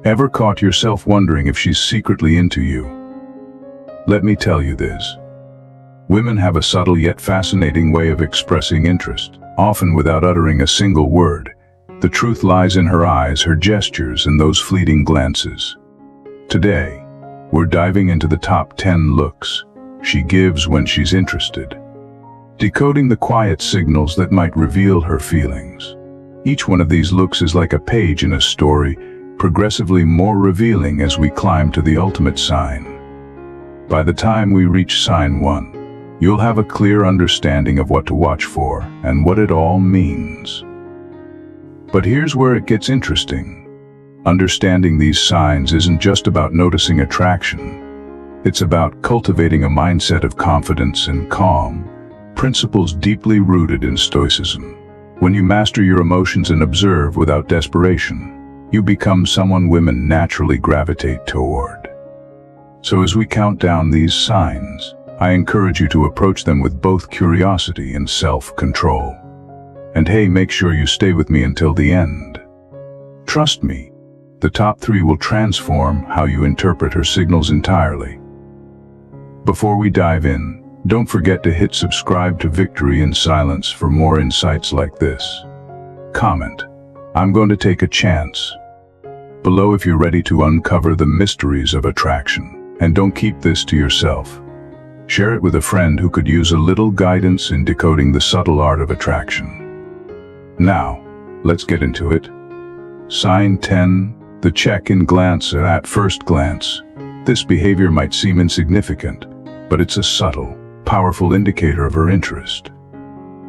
Ever caught yourself wondering if she's secretly into you? Let me tell you this. Women have a subtle yet fascinating way of expressing interest, often without uttering a single word. The truth lies in her eyes, her gestures, and those fleeting glances. Today, we're diving into the top 10 looks she gives when she's interested, decoding the quiet signals that might reveal her feelings. Each one of these looks is like a page in a story, progressively more revealing as we climb to the ultimate sign. By the time we reach sign 1, you'll have a clear understanding of what to watch for and what it all means. But here's where it gets interesting. Understanding these signs isn't just about noticing attraction. It's about cultivating a mindset of confidence and calm, principles deeply rooted in Stoicism. When you master your emotions and observe without desperation, you become someone women naturally gravitate toward. So as we count down these signs, I encourage you to approach them with both curiosity and self-control. And hey, make sure you stay with me until the end. Trust me, the top 3 will transform how you interpret her signals entirely. Before we dive in, don't forget to hit subscribe to Victory in Silence for more insights like this. Comment, "I'm going to take a chance," below if you're ready to uncover the mysteries of attraction. And don't keep this to yourself. Share it with a friend who could use a little guidance in decoding the subtle art of attraction. Now, let's get into it. Sign 10, the check-in glance. At first glance, this behavior might seem insignificant, but it's a subtle, powerful indicator of her interest.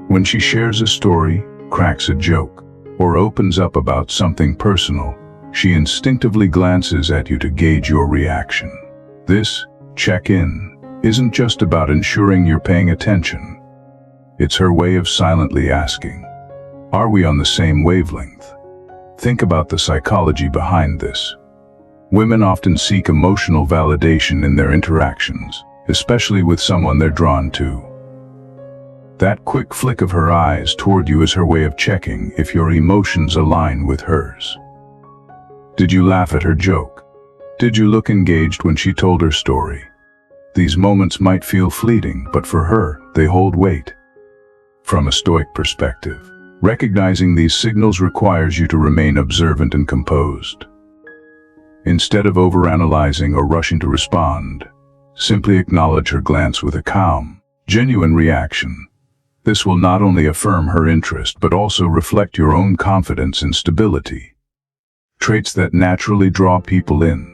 When she shares a story, cracks a joke, or opens up about something personal, she instinctively glances at you to gauge your reaction. This check-in isn't just about ensuring you're paying attention. It's her way of silently asking, are we on the same wavelength? Think about the psychology behind this. Women often seek emotional validation in their interactions, especially with someone they're drawn to. That quick flick of her eyes toward you is her way of checking if your emotions align with hers. Did you laugh at her joke? Did you look engaged when she told her story? These moments might feel fleeting, but for her, they hold weight. From a Stoic perspective, recognizing these signals requires you to remain observant and composed. Instead of overanalyzing or rushing to respond, simply acknowledge her glance with a calm, genuine reaction. This will not only affirm her interest but also reflect your own confidence and stability, traits that naturally draw people in.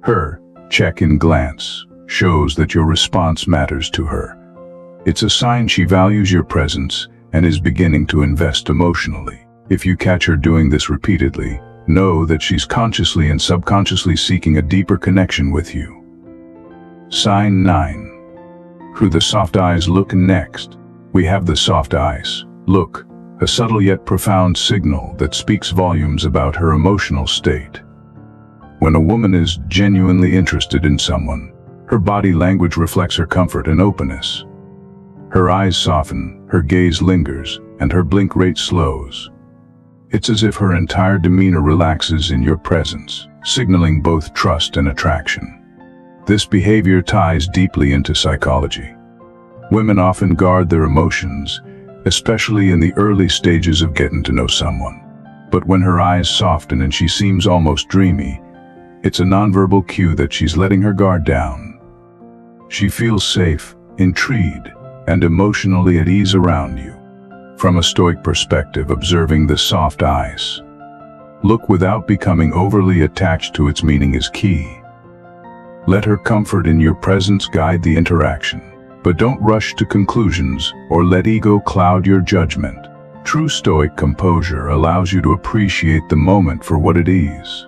Her check-in glance shows that your response matters to her. It's a sign she values your presence and is beginning to invest emotionally. If you catch her doing this repeatedly, know that she's consciously and subconsciously seeking a deeper connection with you. Sign 9. Who the soft eyes look. Next, we have the soft eyes look, a subtle yet profound signal that speaks volumes about her emotional state. When a woman is genuinely interested in someone, her body language reflects her comfort and openness. Her eyes soften, her gaze lingers, and her blink rate slows. It's as if her entire demeanor relaxes in your presence, signaling both trust and attraction. This behavior ties deeply into psychology. Women often guard their emotions, especially in the early stages of getting to know someone. But when her eyes soften and she seems almost dreamy, it's a nonverbal cue that she's letting her guard down. She feels safe, intrigued, and emotionally at ease around you. From a Stoic perspective, observing the soft eyes look without becoming overly attached to its meaning is key. Let her comfort in your presence guide the interaction, but don't rush to conclusions or let ego cloud your judgment. True Stoic composure allows you to appreciate the moment for what it is,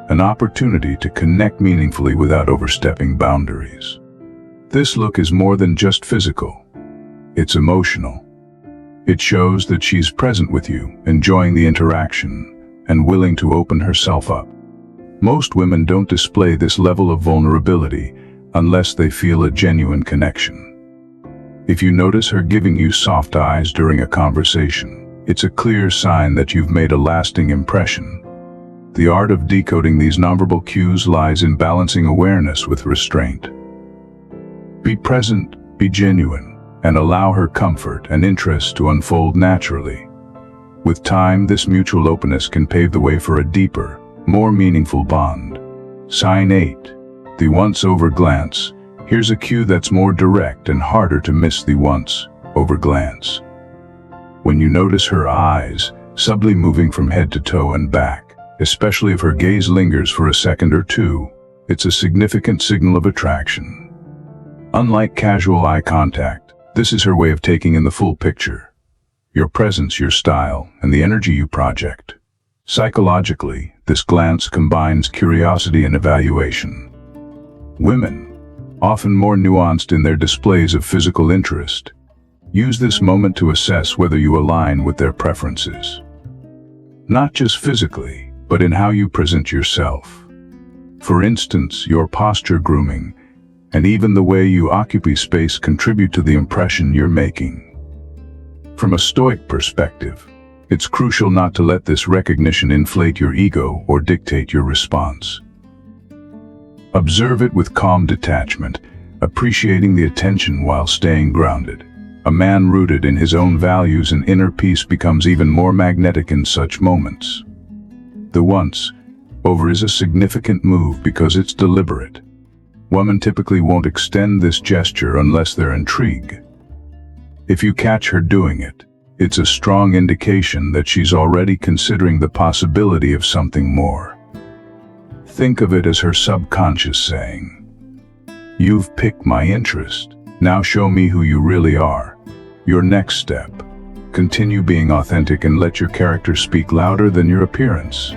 an opportunity to connect meaningfully without overstepping boundaries. This look is more than just physical. It's emotional. It shows that she's present with you, enjoying the interaction, and willing to open herself up. Most women don't display this level of vulnerability unless they feel a genuine connection. If you notice her giving you soft eyes during a conversation, it's a clear sign that you've made a lasting impression. The art of decoding these nonverbal cues lies in balancing awareness with restraint. Be present, be genuine, and allow her comfort and interest to unfold naturally. With time, this mutual openness can pave the way for a deeper, more meaningful bond. Sign 8. The once-over glance. Here's a cue that's more direct and harder to miss: the once-over glance. When you notice her eyes, subtly moving from head to toe and back, especially if her gaze lingers for a second or two, it's a significant signal of attraction. Unlike casual eye contact, this is her way of taking in the full picture: your presence, your style, and the energy you project. Psychologically, this glance combines curiosity and evaluation. Women, often more nuanced in their displays of physical interest, use this moment to assess whether you align with their preferences. Not just physically, but in how you present yourself. For instance, your posture, grooming, and even the way you occupy space contribute to the impression you're making. From a Stoic perspective, it's crucial not to let this recognition inflate your ego or dictate your response. Observe it with calm detachment, appreciating the attention while staying grounded. A man rooted in his own values and inner peace becomes even more magnetic in such moments. The once-over is a significant move because it's deliberate. Women typically won't extend this gesture unless they're intrigued. If you catch her doing it, it's a strong indication that she's already considering the possibility of something more. Think of it as her subconscious saying, "You've piqued my interest. Now show me who you really are." Your next step: continue being authentic and let your character speak louder than your appearance.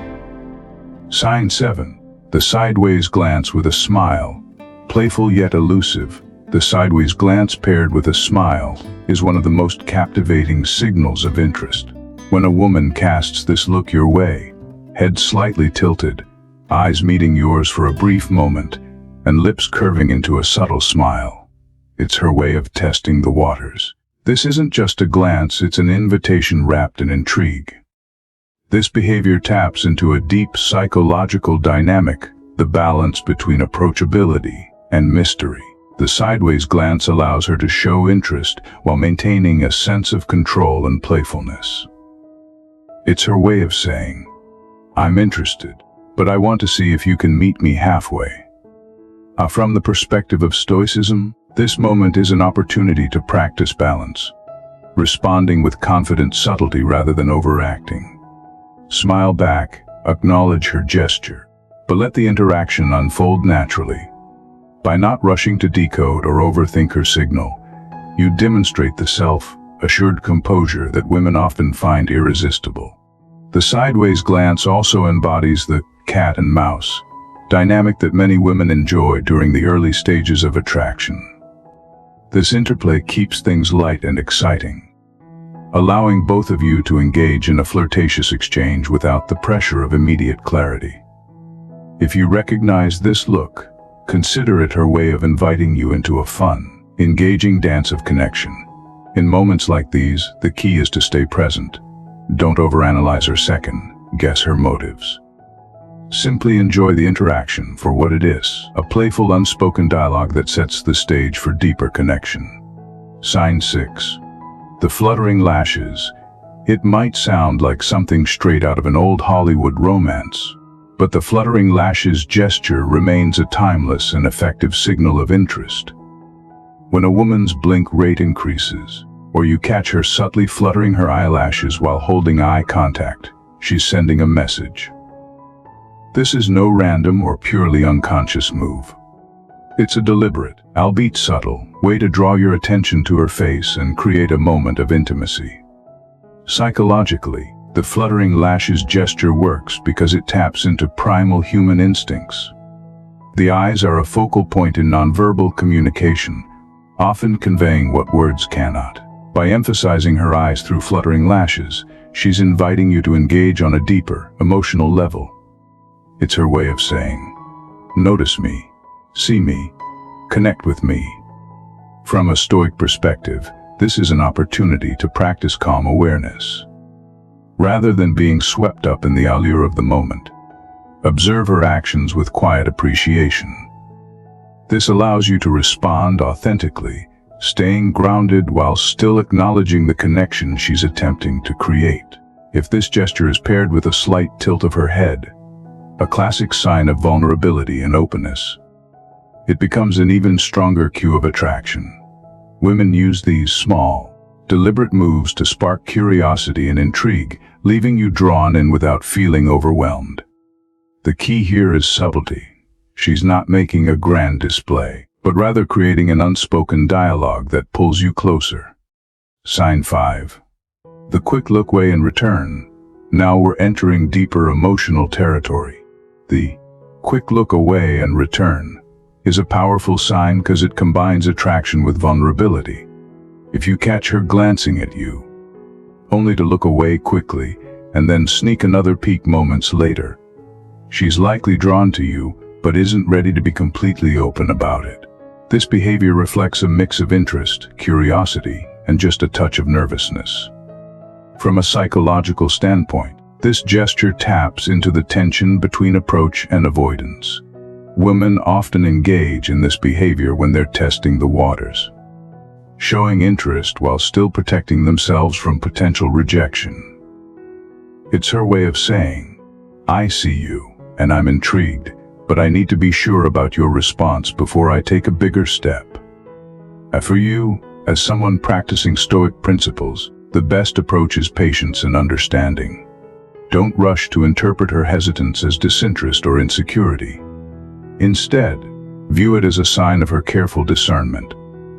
Sign 7. The sideways glance with a smile. Playful yet elusive, the sideways glance paired with a smile is one of the most captivating signals of interest. When a woman casts this look your way, head slightly tilted, eyes meeting yours for a brief moment, and lips curving into a subtle smile, it's her way of testing the waters. This isn't just a glance, it's an invitation wrapped in intrigue. This behavior taps into a deep psychological dynamic, the balance between approachability and mystery. The sideways glance allows her to show interest while maintaining a sense of control and playfulness. It's her way of saying, "I'm interested, but I want to see if you can meet me halfway." From the perspective of Stoicism, this moment is an opportunity to practice balance, responding with confident subtlety rather than overacting. Smile back, acknowledge her gesture, but let the interaction unfold naturally. By not rushing to decode or overthink her signal, you demonstrate the self-assured composure that women often find irresistible. The sideways glance also embodies the cat and mouse dynamic that many women enjoy during the early stages of attraction. This interplay keeps things light and exciting, allowing both of you to engage in a flirtatious exchange without the pressure of immediate clarity. If you recognize this look, consider it her way of inviting you into a fun, engaging dance of connection. In moments like these, the key is to stay present. Don't overanalyze or second-guess her motives. Simply enjoy the interaction for what it is, a playful unspoken dialogue that sets the stage for deeper connection. Sign 6. The fluttering lashes. It might sound like something straight out of an old Hollywood romance, but the fluttering lashes gesture remains a timeless and effective signal of interest. When a woman's blink rate increases, or you catch her subtly fluttering her eyelashes while holding eye contact, she's sending a message. This is no random or purely unconscious move. It's a deliberate, albeit subtle, way to draw your attention to her face and create a moment of intimacy. Psychologically, the fluttering lashes gesture works because it taps into primal human instincts. The eyes are a focal point in nonverbal communication, often conveying what words cannot. By emphasizing her eyes through fluttering lashes, she's inviting you to engage on a deeper, emotional level. It's her way of saying, "Notice me, see me, connect with me." From a Stoic perspective, this is an opportunity to practice calm awareness. Rather than being swept up in the allure of the moment, Observe her actions with quiet appreciation. This allows you to respond authentically, staying grounded while still acknowledging the connection she's attempting to create. If this gesture is paired with a slight tilt of her head, a classic sign of vulnerability and openness, it becomes an even stronger cue of attraction. Women use these small, deliberate moves to spark curiosity and intrigue, leaving you drawn in without feeling overwhelmed. The key here is subtlety. She's not making a grand display, but rather creating an unspoken dialogue that pulls you closer. Sign 5. The quick look away and return. Now we're entering deeper emotional territory. The quick look away and return is a powerful sign because it combines attraction with vulnerability. If you catch her glancing at you, only to look away quickly and then sneak another peek moments later, she's likely drawn to you but isn't ready to be completely open about it. This behavior reflects a mix of interest, curiosity, and just a touch of nervousness. From a psychological standpoint, this gesture taps into the tension between approach and avoidance. Women often engage in this behavior when they're testing the waters, showing interest while still protecting themselves from potential rejection. It's her way of saying, "I see you, and I'm intrigued, but I need to be sure about your response before I take a bigger step." For you, as someone practicing Stoic principles, the best approach is patience and understanding. Don't rush to interpret her hesitance as disinterest or insecurity. Instead, view it as a sign of her careful discernment,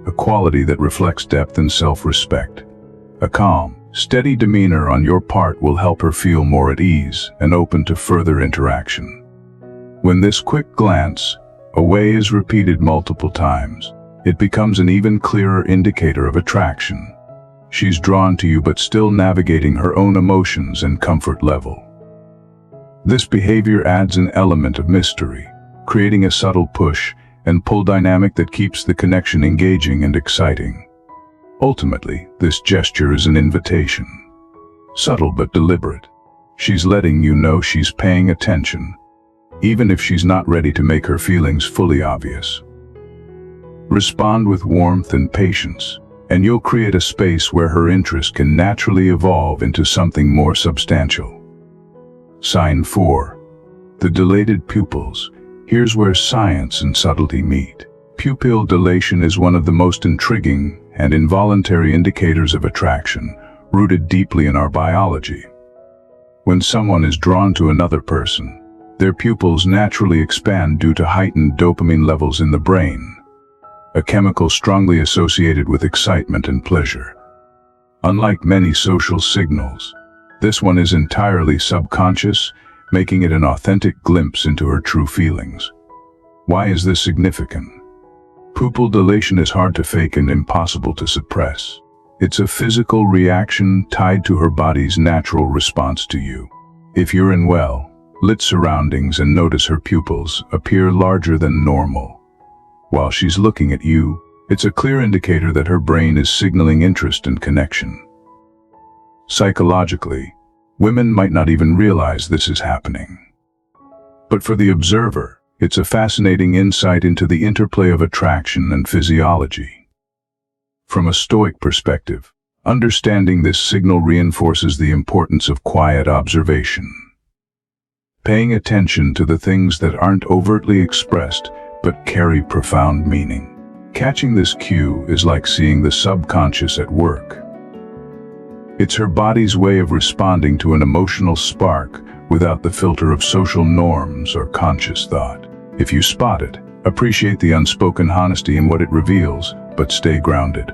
a quality that reflects depth and self-respect. A calm, steady demeanor on your part will help her feel more at ease and open to further interaction. When this quick glance away is repeated multiple times, it becomes an even clearer indicator of attraction. She's drawn to you but still navigating her own emotions and comfort level. This behavior adds an element of mystery, creating a subtle push and pull dynamic that keeps the connection engaging and exciting. Ultimately, this gesture is an invitation. Subtle but deliberate. She's letting you know she's paying attention, even if she's not ready to make her feelings fully obvious. Respond with warmth and patience, and you'll create a space where her interest can naturally evolve into something more substantial. Sign 4. The dilated pupils. Here's where science and subtlety meet. Pupil dilation is one of the most intriguing and involuntary indicators of attraction, rooted deeply in our biology. When someone is drawn to another person, their pupils naturally expand due to heightened dopamine levels in the brain, a chemical strongly associated with excitement and pleasure. Unlike many social signals, this one is entirely subconscious, making it an authentic glimpse into her true feelings. Why is this significant? Pupil dilation is hard to fake and impossible to suppress. It's a physical reaction tied to her body's natural response to you. If you're in well-lit surroundings and notice her pupils appear larger than normal while she's looking at you, it's a clear indicator that her brain is signaling interest and connection. Psychologically, women might not even realize this is happening. But for the observer, it's a fascinating insight into the interplay of attraction and physiology. From a Stoic perspective, understanding this signal reinforces the importance of quiet observation. Paying attention to the things that aren't overtly expressed but carry profound meaning. Catching this cue is like seeing the subconscious at work. It's her body's way of responding to an emotional spark without the filter of social norms or conscious thought. If you spot it, appreciate the unspoken honesty in what it reveals, but stay grounded.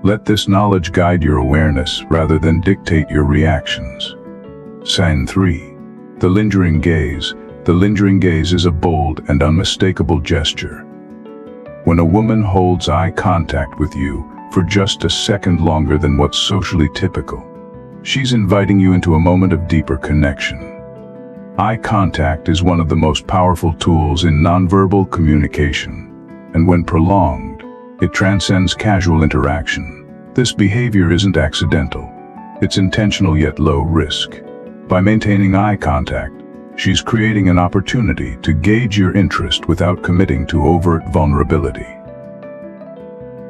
Let this knowledge guide your awareness rather than dictate your reactions. Sign 3. The lingering gaze. The lingering gaze is a bold and unmistakable gesture. When a woman holds eye contact with you for just a second longer than what's socially typical, she's inviting you into a moment of deeper connection. Eye contact is one of the most powerful tools in nonverbal communication, and when prolonged, it transcends casual interaction. This behavior isn't accidental. It's intentional yet low risk. By maintaining eye contact, She's creating an opportunity to gauge your interest without committing to overt vulnerability.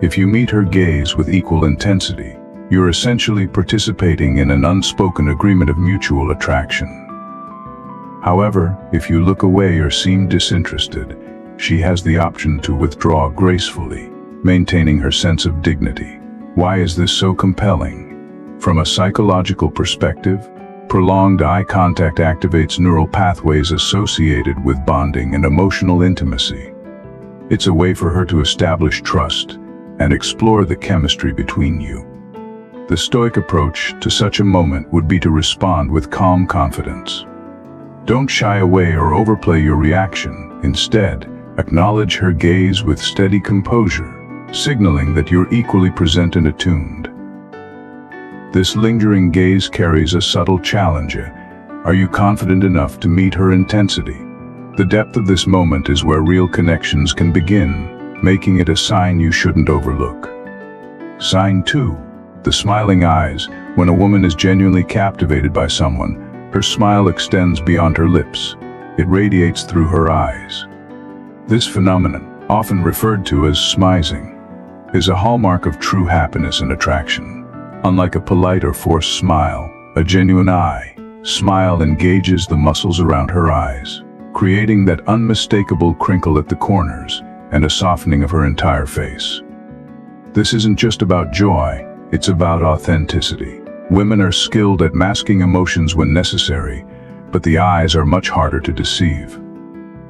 If you meet her gaze with equal intensity, you're essentially participating in an unspoken agreement of mutual attraction. However, if you look away or seem disinterested, she has the option to withdraw gracefully, maintaining her sense of dignity. Why is this so compelling? From a psychological perspective, prolonged eye contact activates neural pathways associated with bonding and emotional intimacy. It's a way for her to establish trust and explore the chemistry between you. The Stoic approach to such a moment would be to respond with calm confidence. Don't shy away or overplay your reaction. Instead, acknowledge her gaze with steady composure, signaling that you're equally present and attuned. This lingering gaze carries a subtle challenge. Are you confident enough to meet her intensity? The depth of this moment is where real connections can begin, making it a sign you shouldn't overlook. Sign 2. The smiling eyes. When a woman is genuinely captivated by someone, her smile extends beyond her lips. It radiates through her eyes. This phenomenon, often referred to as smizing, is a hallmark of true happiness and attraction. Unlike a polite or forced smile, a genuine eye smile engages the muscles around her eyes, creating that unmistakable crinkle at the corners and a softening of her entire face. This isn't just about joy, it's about authenticity. Women are skilled at masking emotions when necessary, but the eyes are much harder to deceive.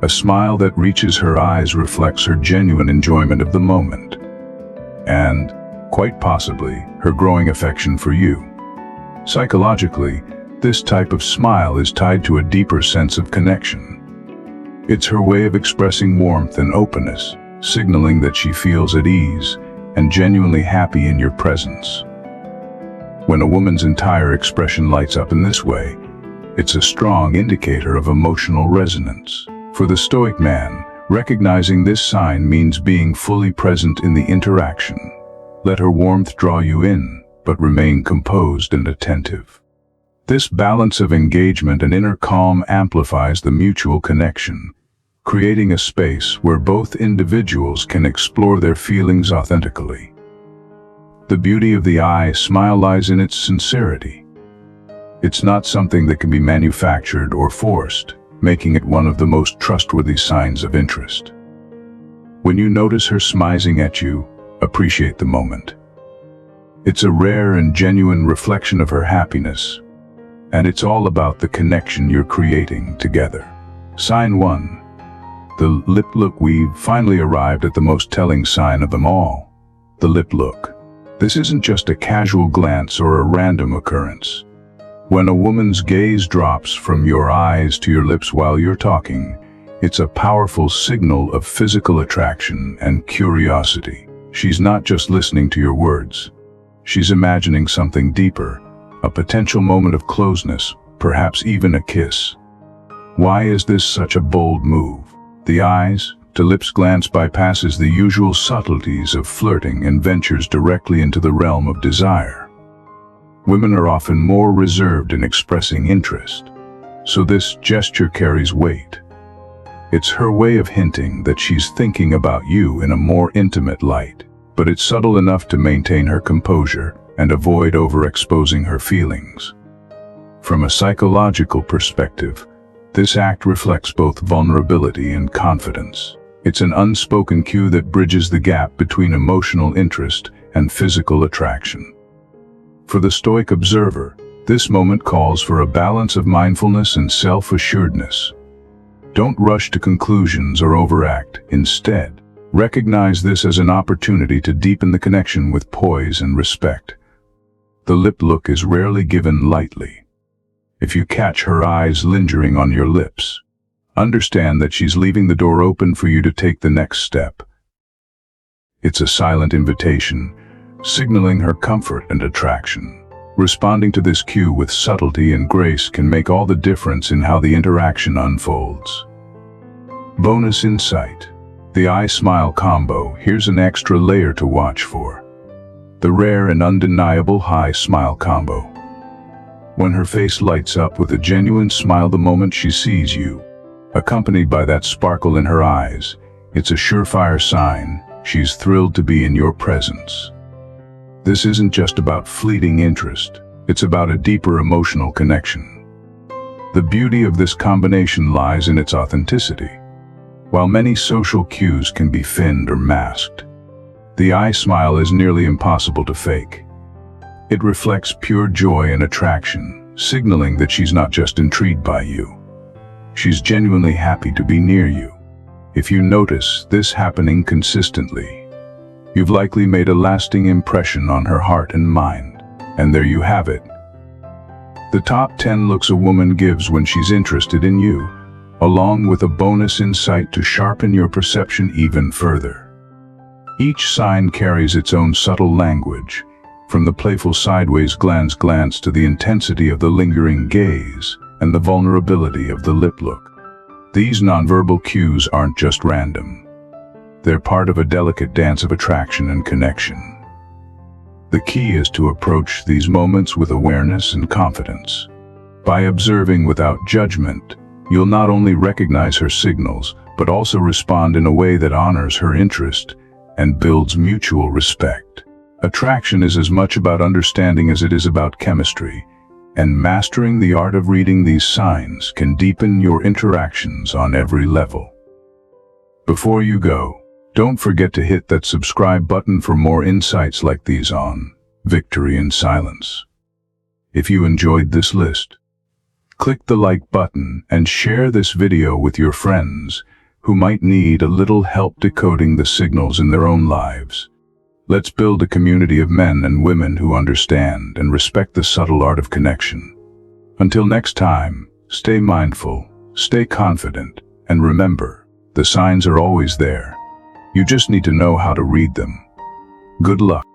A smile that reaches her eyes reflects her genuine enjoyment of the moment, and, quite possibly, her growing affection for you. Psychologically, this type of smile is tied to a deeper sense of connection. It's her way of expressing warmth and openness, signaling that she feels at ease and genuinely happy in your presence. When a woman's entire expression lights up in this way, it's a strong indicator of emotional resonance. For the Stoic man, recognizing this sign means being fully present in the interaction. Let her warmth draw you in, but remain composed and attentive. This balance of engagement and inner calm amplifies the mutual connection, creating a space where both individuals can explore their feelings authentically. The beauty of the eye smile lies in its sincerity. It's not something that can be manufactured or forced, making it one of the most trustworthy signs of interest. When you notice her smizing at you, appreciate the moment. It's a rare and genuine reflection of her happiness, and it's all about the connection you're creating together. Sign 1. The lip look. We've finally arrived at the most telling sign of them all, the lip look. This isn't just a casual glance or a random occurrence. When a woman's gaze drops from your eyes to your lips while you're talking, it's a powerful signal of physical attraction and curiosity. She's not just listening to your words. She's imagining something deeper, a potential moment of closeness, perhaps even a kiss. Why is this such a bold move? The eyes to lips glance bypasses the usual subtleties of flirting and ventures directly into the realm of desire. Women are often more reserved in expressing interest, so this gesture carries weight. It's her way of hinting that she's thinking about you in a more intimate light, but it's subtle enough to maintain her composure and avoid overexposing her feelings. From a psychological perspective, this act reflects both vulnerability and confidence. It's an unspoken cue that bridges the gap between emotional interest and physical attraction. For the Stoic observer, this moment calls for a balance of mindfulness and self-assuredness. Don't rush to conclusions or overact. Instead, recognize this as an opportunity to deepen the connection with poise and respect. The lip look is rarely given lightly. If you catch her eyes lingering on your lips, understand that she's leaving the door open for you to take the next step. It's a silent invitation, signaling her comfort and attraction. Responding to this cue with subtlety and grace can make all the difference in how the interaction unfolds. Bonus insight. The eye-smile combo. Here's an extra layer to watch for. The rare and undeniable high smile combo. When her face lights up with a genuine smile the moment she sees you, accompanied by that sparkle in her eyes, it's a surefire sign she's thrilled to be in your presence. This isn't just about fleeting interest, it's about a deeper emotional connection. The beauty of this combination lies in its authenticity. While many social cues can be feigned or masked, the eye smile is nearly impossible to fake. It reflects pure joy and attraction, signaling that she's not just intrigued by you. She's genuinely happy to be near you. If you notice this happening consistently, you've likely made a lasting impression on her heart and mind. And there you have it. The top 10 looks a woman gives when she's interested in you, along with a bonus insight to sharpen your perception even further. Each sign carries its own subtle language, from the playful sideways glance to the intensity of the lingering gaze and the vulnerability of the lip look. These nonverbal cues aren't just random. They're part of a delicate dance of attraction and connection. The key is to approach these moments with awareness and confidence. By observing without judgment, you'll not only recognize her signals, but also respond in a way that honors her interest and builds mutual respect. Attraction is as much about understanding as it is about chemistry, and mastering the art of reading these signs can deepen your interactions on every level. Before you go, don't forget to hit that subscribe button for more insights like these on Victory in Silence. If you enjoyed this list, click the like button and share this video with your friends who might need a little help decoding the signals in their own lives. Let's build a community of men and women who understand and respect the subtle art of connection. Until next time, stay mindful, stay confident, and remember, the signs are always there. You just need to know how to read them. Good luck.